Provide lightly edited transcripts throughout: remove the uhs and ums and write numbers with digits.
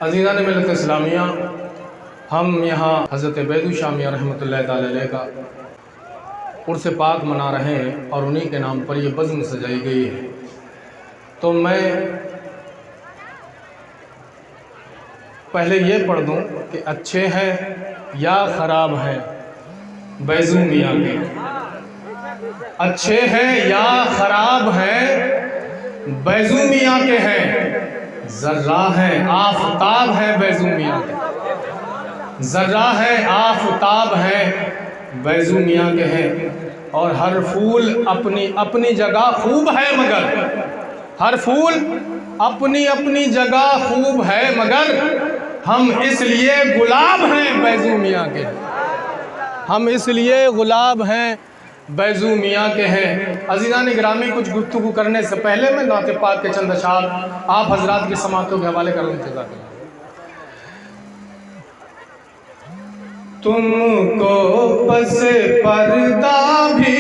عزیزان ملت اسلامیہ، ہم یہاں حضرت بیدو شامی رحمۃ اللہ تعالی علیہ کا عرس پاک منا رہے ہیں اور انہی کے نام پر یہ بزم سجائی گئی ہے۔ تو میں پہلے یہ پڑھ دوں کہ اچھے ہیں یا خراب ہیں بیضو میاں کے، اچھے ہیں یا خراب ہیں بیضو میاں کے ہیں، ذرہ ہے آفتاب ہے بیضو میاں کے، ذرہ ہے آفتاب ہے بیضو میاں کے ہیں، اور ہر پھول اپنی اپنی جگہ خوب ہے مگر، ہر پھول اپنی اپنی جگہ خوب ہے مگر، ہم اس لیے گلاب ہیں بیضو میاں کے، ہم اس لیے گلاب ہیں بیضو میاں کے ہیں۔ عزیزان گرامی، کچھ گفتگو کرنے سے پہلے میں نعت پاک کے چند اشعار آپ حضرات کی سماعتوں کے حوالے کر لوں۔ جزاک اللہ۔ تم کو پس پردہ بھی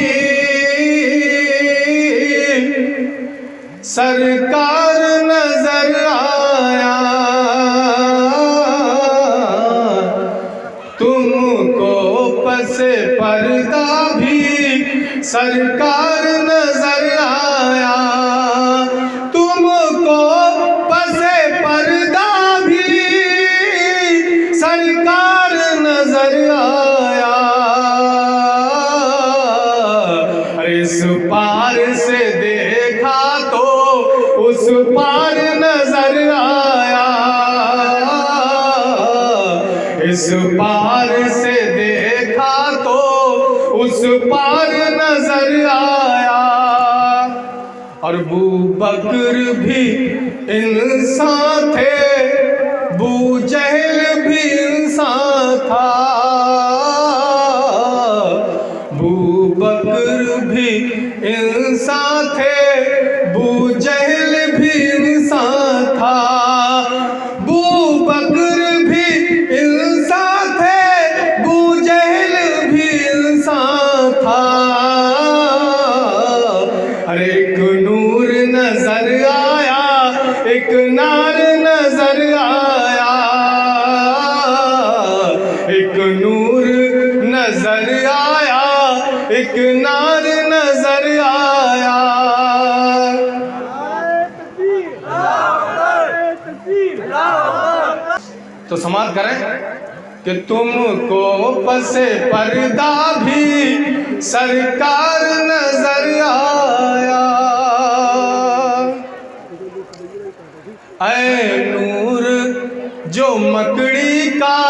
سرکار نظر آیا، تم کو پس پردہ بھی سرکار نظر آیا، تم کو پس پردہ بھی سرکار نظر آیا، اس پار سے دیکھا تو اس پار نظر آیا، اس پار سے دیکھا تو اس پار نظر آیا، اور ابوبکر بھی انسان تھے، ابو جہل بھی انسان تھا، ابوبکر بھی انسان تھے، ابو جہل بھی انسان تھا، ابوبکر بھی انسان تھے، ابو جہل بھی انسان تھا، ہر ایک نور نظر آیا، ایک نار نظر آیا، ایک نور نظر آیا، ایک نار نظر آیا۔ تو سماعت کریں کہ تم کو پس پردہ بھی سرکار نظر آیا، اے نور جو مکڑی کا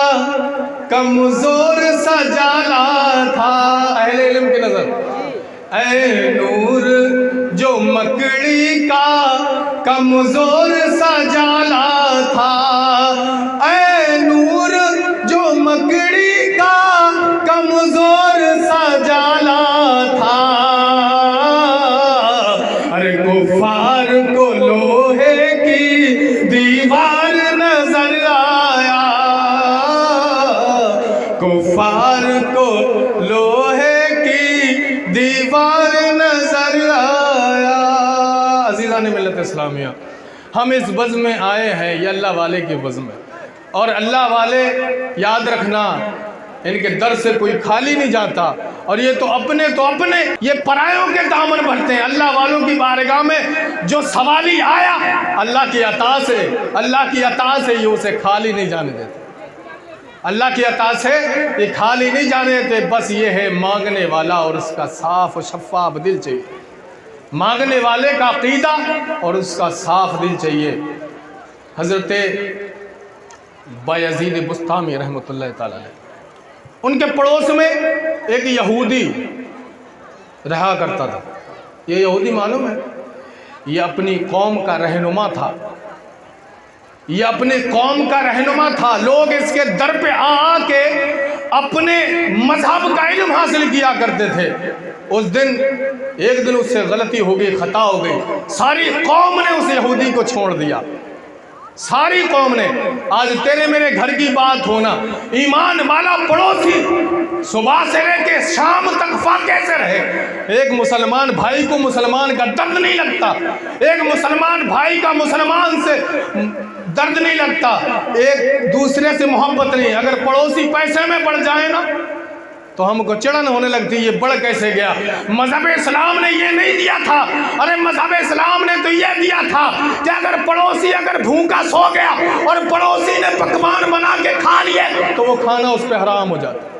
کمزور سا جالا تھا، اہل علم کی نظر، اے نور جو مکڑی کا کمزور سا جالا تھا، اے نور جو مکڑی کا کمزور سا جالا تھا، ارے کفار کو لوہے کی دیوار نظر آیا، کفار کو لوہے کی دیوار نظر آیا۔ عزیزان ملت اسلامیہ، ہم اس بزم میں آئے ہیں، یہ اللہ والے کی بزم ہے، اور اللہ والے یاد رکھنا ان کے در سے کوئی خالی نہیں جاتا، اور یہ تو اپنے یہ پرایوں کے دامن بھرتے ہیں۔ اللہ والوں کی بارگاہ میں جو سوالی آیا، اللہ کی عطا سے یہ اسے خالی نہیں جانے دیتے، اللہ کی عطا سے یہ خالی نہیں جانے دیتے، بس یہ ہے مانگنے والا اور اس کا صاف و شفاف دل چاہیے، مانگنے والے کا عقیدہ اور اس کا صاف دل چاہیے۔ حضرت بایزید بسطامی رحمۃ اللہ تعالی علیہ، ان کے پڑوس میں ایک یہودی رہا کرتا تھا۔ یہ یہودی معلوم ہے، یہ اپنی قوم کا رہنما تھا، یہ اپنے قوم کا رہنما تھا، لوگ اس کے در پہ آ کے اپنے مذہب کا علم حاصل کیا کرتے تھے۔ ایک دن اس سے غلطی ہو گئی، خطا ہو گئی، ساری قوم نے اس یہودی کو چھوڑ دیا، ساری قوم نے۔ آج تیرے میرے گھر کی بات ہونا، ایمان والا پڑوسی صبح سے لے کے شام تک فاقے سے رہے، ایک مسلمان بھائی کو مسلمان کا درد نہیں لگتا، ایک مسلمان بھائی کا مسلمان سے درد نہیں لگتا، ایک دوسرے سے محبت نہیں. اگر پڑوسی پیسے میں بڑھ جائے نا تو ہم کو چڑن ہونے لگتی، یہ بڑھ کیسے گیا؟ مذہب اسلام نے یہ نہیں دیا تھا. ارے مذہب اسلام نے تو یہ دیا تھا کہ اگر پڑوسی اگر بھوکا سو گیا اور پڑوسی نے پکوان بنا کے کھا لیے تو وہ کھانا اس پہ حرام ہو جاتا.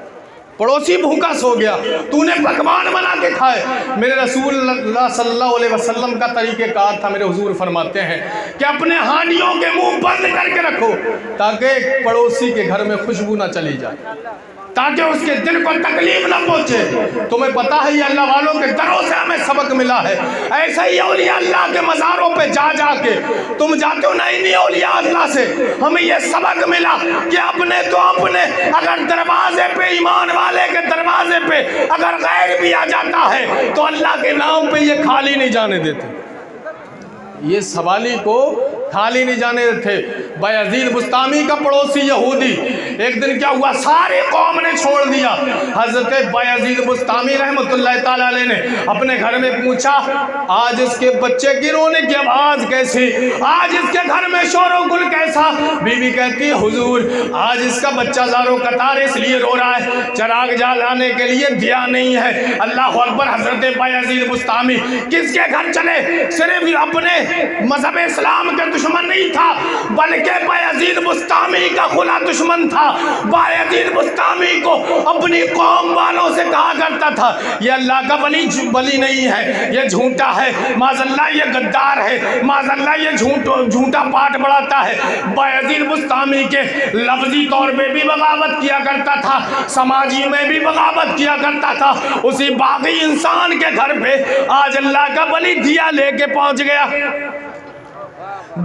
پڑوسی بھوکا سو گیا، تو نے پکوان بنا کے کھائے. میرے رسول اللہ صلی اللہ علیہ وسلم کا طریقہ کار تھا. میرے حضور فرماتے ہیں کہ اپنے ہانڈیوں کے منہ بند کر کے رکھو تاکہ پڑوسی کے گھر میں خوشبو نہ چلی جائے، تاکہ اس کے دل کو تکلیف نہ پہنچے. تمہیں پتا ہے یہ اللہ والوں کے دروں سے ہمیں سبق ملا ہے. ایسا ہی اولیاء اللہ کے مزاروں پہ جا جا کے تم جاتے ہو نا، انہی اولیاء اللہ سے ہمیں یہ سبق ملا کہ اپنے تو اپنے اگر دروازے پہ، ایمان والے کے دروازے پہ اگر غیر بھی آ جاتا ہے تو اللہ کے نام پہ یہ خالی نہیں جانے دیتے. یہ سوالی کو خالی نہیں جانے تھے. بایزید بستامی کا پڑوسی یہودی، ایک دن کیا ہوا، ساری قوم نے چھوڑ دیا. حضرت بایزید بستامی رحمۃ اللہ تعالی علیہ نے اپنے گھر میں پوچھا آج اس کے بچے کی رونے کی آواز کیسی، آج اس کے گھر میں شور و گل کیسا؟ بیوی کہتی حضور آج اس کا بچہ زارو قطار اس لیے رو رہا ہے چراغ جلانے کے لیے دیا نہیں ہے. اللہ اکبر. حضرت بایزید بستامی کس کے گھر چلے؟ صرف اپنے مذہب اسلام کے دشمن نہیں تھا بلکہ بایزید بستامی کا کھلا دشمن تھا. بایزید بستامی کو اپنی قوم والوں سے کہا کرتا تھا یہ اللہ کا ولی نہیں ہے، یہ جھوٹا ہے، معاذ اللہ یہ غدار ہے، معاذ اللہ یہ جھوٹا پاٹ بڑھاتا ہے. بایزید بستامی کے لفظی طور پہ بھی بغاوت کیا کرتا تھا، سماجی میں بھی بغاوت کیا کرتا تھا. اسی باقی انسان کے گھر پہ آج اللہ کا ولی دیا لے کے پہنچ گیا.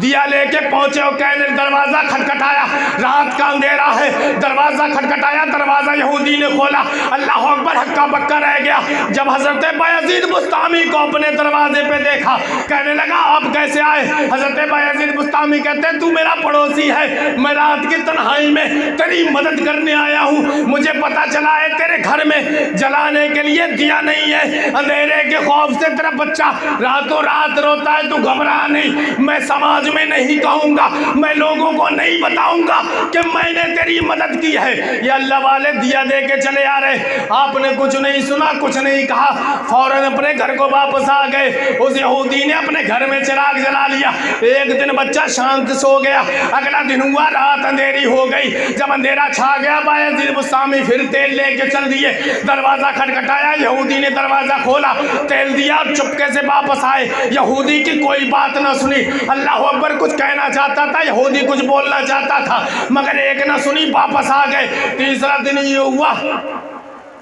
دیا لے کے پہنچے اور کہنے دروازہ کھٹکھٹایا، رات کا اندھیرا ہے، دروازہ کھٹکھٹایا، دروازہ یہودی نے کھولا. اللہ اکبر. ہکا بکا رہ گیا. جب حضرت بایزید بستامی کو اپنے دروازے پہ دیکھا کہنے لگا آپ کیسے آئے؟ حضرت بایزید بستامی کہتے ہیں تو میرا پڑوسی ہے، میں رات کی تنہائی میں تیری مدد کرنے آیا ہوں. مجھے پتا چلا ہے تیرے گھر میں جلانے کے لیے دیا نہیں ہے، اندھیرے کے خوف سے تیرا بچہ راتوں رات روتا ہے. تو گھبرا نہیں، میں سماج میں نہیں کہوں گا، میں لوگوں کو نہیں بتاؤں گا کہ میں نے تیری مدد کی ہے. یہ اللہ والے دیا دے کے چلے آ رہے. آپ نے کچھ نہیں سنا، کچھ نہیں کہا، فوراً اپنے گھر کو واپس آ گئے. اس یہودی نے اپنے گھر میں چراغ جلا لیا. ایک دن بچہ شانت سو گیا، اگلا دن ہوا رات اندھیری ہو گئی. جب اندھیرا چھا گیا بایزید بستامی پھر تیل لے کے چل دیے. دروازہ کھٹکھٹایا، یہودی نے دروازہ کھولا، تیل دیا اور چپکے سے واپس آئے. یہودی کی کوئی بات نہ سنی. اللہ اکبر. کچھ کہنا چاہتا تھا یہودی، کچھ بولنا چاہتا تھا مگر ایک نہ سنی، واپس آ گئے. تیسرا دن یہ ہوا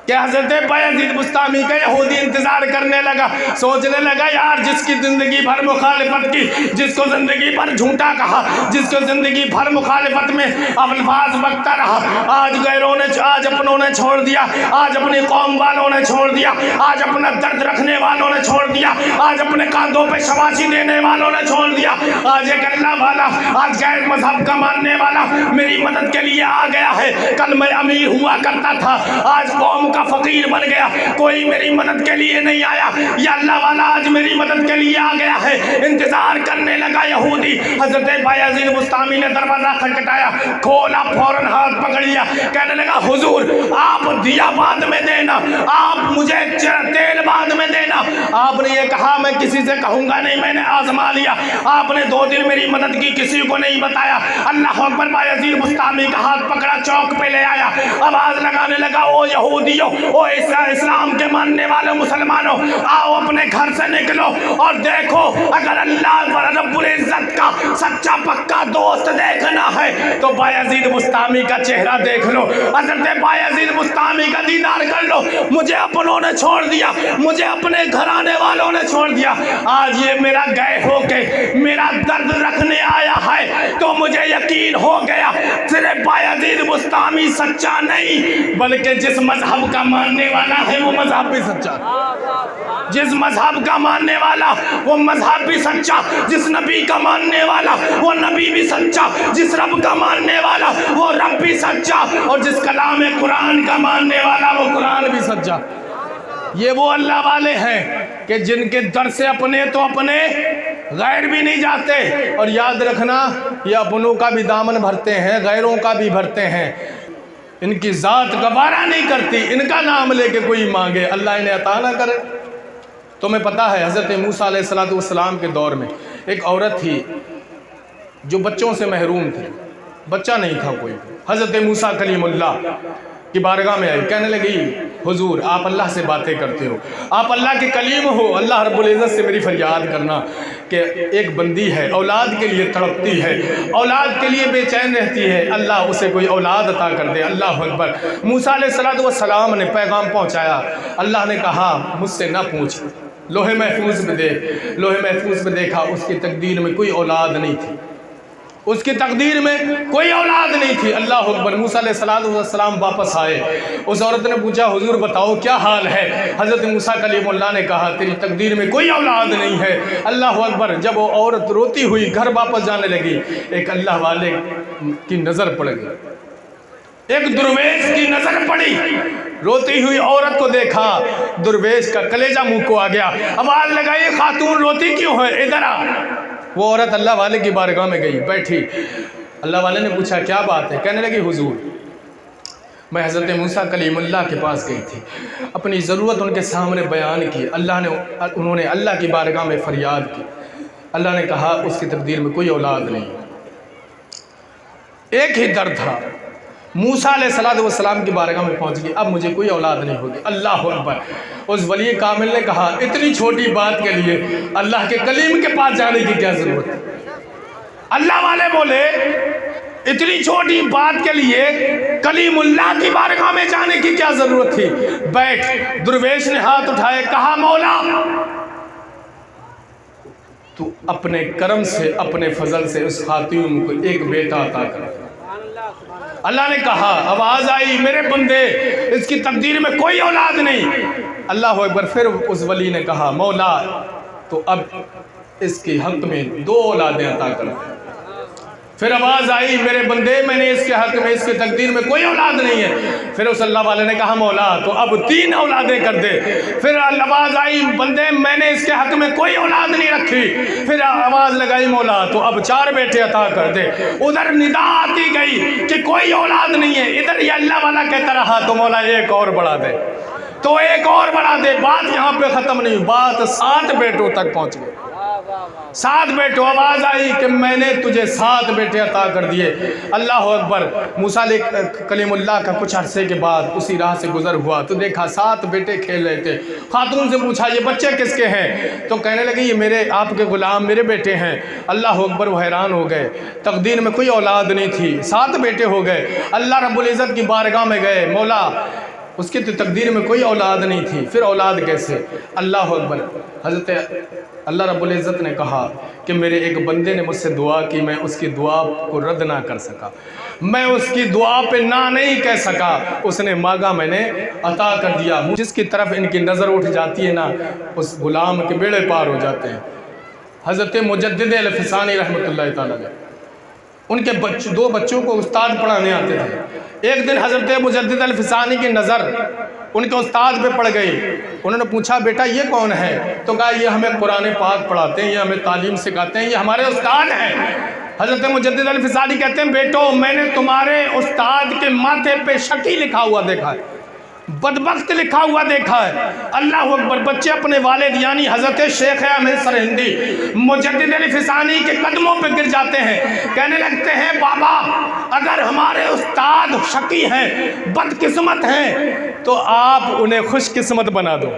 کہ حضرت بایزید بستامی کا یہودی انتظار کرنے لگا. سوچنے لگا یار جس کی زندگی بھر مخالفت کی، جس کو زندگی بھر جھوٹا کہا، جس کو زندگی بھر مخالفت میں الفاظ بکتا رہا، آج غیروں نے، آج اپنوں نے چھوڑ دیا، آج اپنی قوم والوں نے چھوڑ دیا، آج اپنا درد رکھنے والوں نے چھوڑ دیا، آج اپنے کاندھوں پہ شاباشی دینے والوں نے چھوڑ دیا. آج ایک اللہ والا، آج غیر مذہب کا ماننے والا میری مدد کے لیے آ گیا ہے. کل میں امیر ہوا کرتا تھا، آج قوم کا فقیر بن گیا، کوئی میری مدد کے لیے نہیں آیا. یا اللہ والا آج میری مدد کے لیے آ گیا ہے. انتظار کرنے لگا یہودی. حضرت بایزید بستامی نے دروازہ کھٹکھٹایا، کھولا، فوراً ہاتھ پکڑ لیا. کہنے لگا حضور آپ دیا بعد میں دینا، آپ مجھے تیل بعد میں دینا. آپ نے یہ کہا میں کسی سے کہوں گا نہیں، میں نے آزما لیا. آپ نے 2 دن میری مدد کی، کسی کو نہیں بتایا. اللہ اکبر. بایزید بستامی کا ہاتھ پکڑا، چوک پہ لے آیا، آواز لگانے لگا او یہودیو، او اسلام کے ماننے والوں، مسلمانوں، آؤ اپنے گھر سے نکلو اور دیکھو اگر اللہ رب العزت کا سچا پکا دوست دیکھنا ہے تو بایزید بستامی کا چہرہ دیکھ لو، حضرت بایزید بستامی کا دیدار کر لو. مجھے اپنوں نے چھوڑ دیا، مجھے اپنے گھرانے والوں نے چھوڑ دیا، آج یہ میرا گئے ہو کے میرا درد رکھنے آیا ہے تو مجھے یقین ہو گیا صرف بایزید بستامی سچا نہیں بلکہ جس مذہب کا ماننے والا ہے وہ مذہب بھی سچا، جس مذہب کا ماننے والا وہ مذہب بھی سچا، جس نبی کا ماننے والا وہ نبی بھی سچا، جس رب کا ماننے والا وہ رب بھی سچا، اور جس کلام قرآن کا ماننے والا وہ قرآن بھی سچا. یہ وہ اللہ والے ہیں کہ جن کے در سے اپنے تو اپنے غیر بھی نہیں جاتے، اور یاد رکھنا یہ اپنوں کا بھی دامن بھرتے ہیں، غیروں کا بھی بھرتے ہیں، ان کی ذات گوارا نہیں کرتی ان کا نام لے کے کوئی مانگے اللہ انہیں عطا نہ کرے۔ تمہیں پتہ ہے حضرت موسیٰ علیہ السلام کے دور میں ایک عورت تھی جو بچوں سے محروم تھی، بچہ نہیں تھا کوئی۔ حضرت موسیٰ کلیم اللہ کی بارگاہ میں آئی، کہنے لگی حضور آپ اللہ سے باتیں کرتے ہو، آپ اللہ کے کلیم ہو، اللہ رب العزت سے میری فریاد کرنا کہ ایک بندی ہے اولاد کے لیے تڑپتی ہے، اولاد کے لیے بے چین رہتی ہے، اللہ اسے کوئی اولاد عطا کر دے۔ اللہ اکبر۔ موسیٰ علیہ السلام نے پیغام پہنچایا، اللہ نے کہا مجھ سے نہ پوچھ، لوح محفوظ میں دیکھ، لوح محفوظ میں دیکھا اس کی تقدیر میں کوئی اولاد نہیں تھی، اس کی تقدیر میں کوئی اولاد نہیں تھی۔ اللہ اکبر۔ موسیٰ علیہ السلام واپس آئے، اس عورت نے پوچھا حضور بتاؤ کیا حال ہے؟ حضرت موسیٰ کلیم اللہ نے کہا تیری تقدیر میں کوئی اولاد نہیں ہے۔ اللہ اکبر۔ جب وہ عورت روتی ہوئی گھر واپس جانے لگی، ایک اللہ والے کی نظر پڑ گئی، ایک درویش کی نظر پڑی، روتی ہوئی عورت کو دیکھا، درویش کا کلیجہ منہ کو آ گیا، آواز لگائی خاتون روتی کیوں ہے، ادھر آ۔ وہ عورت اللہ والے کی بارگاہ میں گئی، بیٹھی، اللہ والے نے پوچھا کیا بات ہے؟ کہنے لگی حضور میں حضرت موسیٰ کلیم اللہ کے پاس گئی تھی، اپنی ضرورت ان کے سامنے بیان کی، انہوں نے اللہ کی بارگاہ میں فریاد کی، اللہ نے کہا اس کی تقدیر میں کوئی اولاد نہیں۔ ایک ہی در تھا، موسیٰ علیہ السلام کی بارگاہ میں پہنچ گئی، اب مجھے کوئی اولاد نہیں ہوگی۔ اللہ اکبر۔ اس ولی کامل نے کہا اتنی چھوٹی بات کے لیے اللہ کے کلیم کے پاس جانے کی کیا ضرورت ہے؟ اللہ والے بولے اتنی چھوٹی بات کے لیے کلیم اللہ کی بارگاہ میں جانے کی کیا ضرورت تھی؟ بیٹھ۔ درویش نے ہاتھ اٹھائے، کہا مولا تو اپنے کرم سے اپنے فضل سے اس خاتون کو ایک بیٹا عطا کر۔ اللہ نے کہا، آواز آئی میرے بندے اس کی تقدیر میں کوئی اولاد نہیں۔ اللہ اکبر۔ پھر اس ولی نے کہا مولا تو اب اس کے حق میں 2 اولادیں عطا کر۔ پھر آواز آئی میرے بندے میں نے اس کے حق میں اس کی تقدیر میں کوئی اولاد نہیں ہے۔ پھر اس اللہ والے نے کہا مولا تو اب 3 اولادیں کر دے۔ پھر آواز آئی بندے میں نے اس کے حق میں کوئی اولاد نہیں رکھی۔ پھر آواز لگائی مولا تو اب 4 بیٹے عطا کر دے۔ ادھر ندا آتی گئی کہ کوئی اولاد نہیں ہے، ادھر یہ اللہ والا کہتا رہا تو مولا ایک اور بڑھا دے، تو ایک اور بڑھا دے۔ بات یہاں پہ ختم نہیں، بات 7 بیٹوں تک پہنچ گئی۔ 7 بیٹوں۔ آواز آئی کہ میں نے تجھے 7 بیٹے عطا کر دیے۔ اللہ اکبر۔ موسیٰ علیہ کلیم اللہ کا کچھ عرصے کے بعد اسی راہ سے گزر ہوا تو دیکھا 7 بیٹے کھیل رہے تھے۔ خاتون سے پوچھا یہ بچے کس کے ہیں؟ تو کہنے لگے یہ میرے آپ کے غلام میرے بیٹے ہیں۔ اللہ اکبر۔ وہ حیران ہو گئے، تقدیر میں کوئی اولاد نہیں تھی، 7 بیٹے ہو گئے۔ اللہ رب العزت کی بارگاہ میں گئے، مولا اس کی تقدیر میں کوئی اولاد نہیں تھی، پھر اولاد کیسے؟ اللہ اکبر۔ حضرت اللہ رب العزت نے کہا کہ میرے ایک بندے نے مجھ سے دعا کی، میں اس کی دعا کو رد نہ کر سکا، میں اس کی دعا پہ نہ نہیں کہہ سکا، اس نے مانگا میں نے عطا کر دیا۔ جس کی طرف ان کی نظر اٹھ جاتی ہے نا اس غلام کے بیڑے پار ہو جاتے ہیں۔ حضرت مجدد الفسانی رحمۃ اللہ تعالیٰ علیہ، ان کے 2 بچوں کو استاد پڑھانے آتے تھے۔ ایک دن حضرت مجدد الفسانی کی نظر ان کے استاد پہ پڑ گئی۔ انہوں نے پوچھا بیٹا یہ کون ہے؟ تو کہا یہ ہمیں قرآن پاک پڑھاتے ہیں، یہ ہمیں تعلیم سکھاتے ہیں، یہ ہمارے استاد ہیں۔ حضرت مجدد الفسانی کہتے ہیں بیٹو میں نے تمہارے استاد کے ماتھے پہ شقی لکھا ہوا دیکھا ہے، بدبخت لکھا ہوا دیکھا ہے۔ اللہ اکبر۔ بچے اپنے والد یعنی حضرت شیخ احمد سرہندی مجدد الفسانی کے قدموں پہ گر جاتے ہیں، کہنے لگتے ہیں بابا اگر ہمارے استاد شقی ہیں، بدقسمت ہیں، تو آپ انہیں خوش قسمت بنا دو،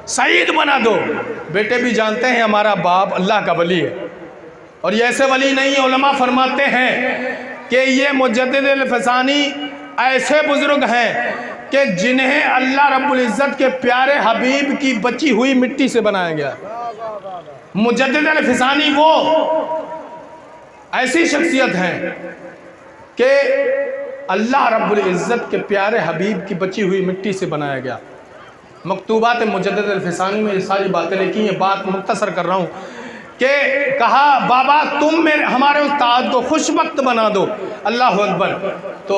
سعید بنا دو۔ بیٹے بھی جانتے ہیں ہمارا باپ اللہ کا ولی ہے، اور یہ ایسے ولی نہیں، علماء فرماتے ہیں کہ یہ مجدد الفسانی ایسے بزرگ ہیں کہ جنہیں اللہ رب العزت کے پیارے حبیب کی بچی ہوئی مٹی سے بنایا گیا۔ مجدد الفسانی وہ ایسی شخصیت ہیں کہ اللہ رب العزت کے پیارے حبیب کی بچی ہوئی مٹی سے بنایا گیا۔ مکتوبات مجدد الفسانی میں یہ ساری باتیں لکھی ہیں، بات مختصر کر رہا ہوں کہ کہا بابا تم ہمارے استاد کو خوش وقت بنا دو۔ اللہ اکبر۔ تو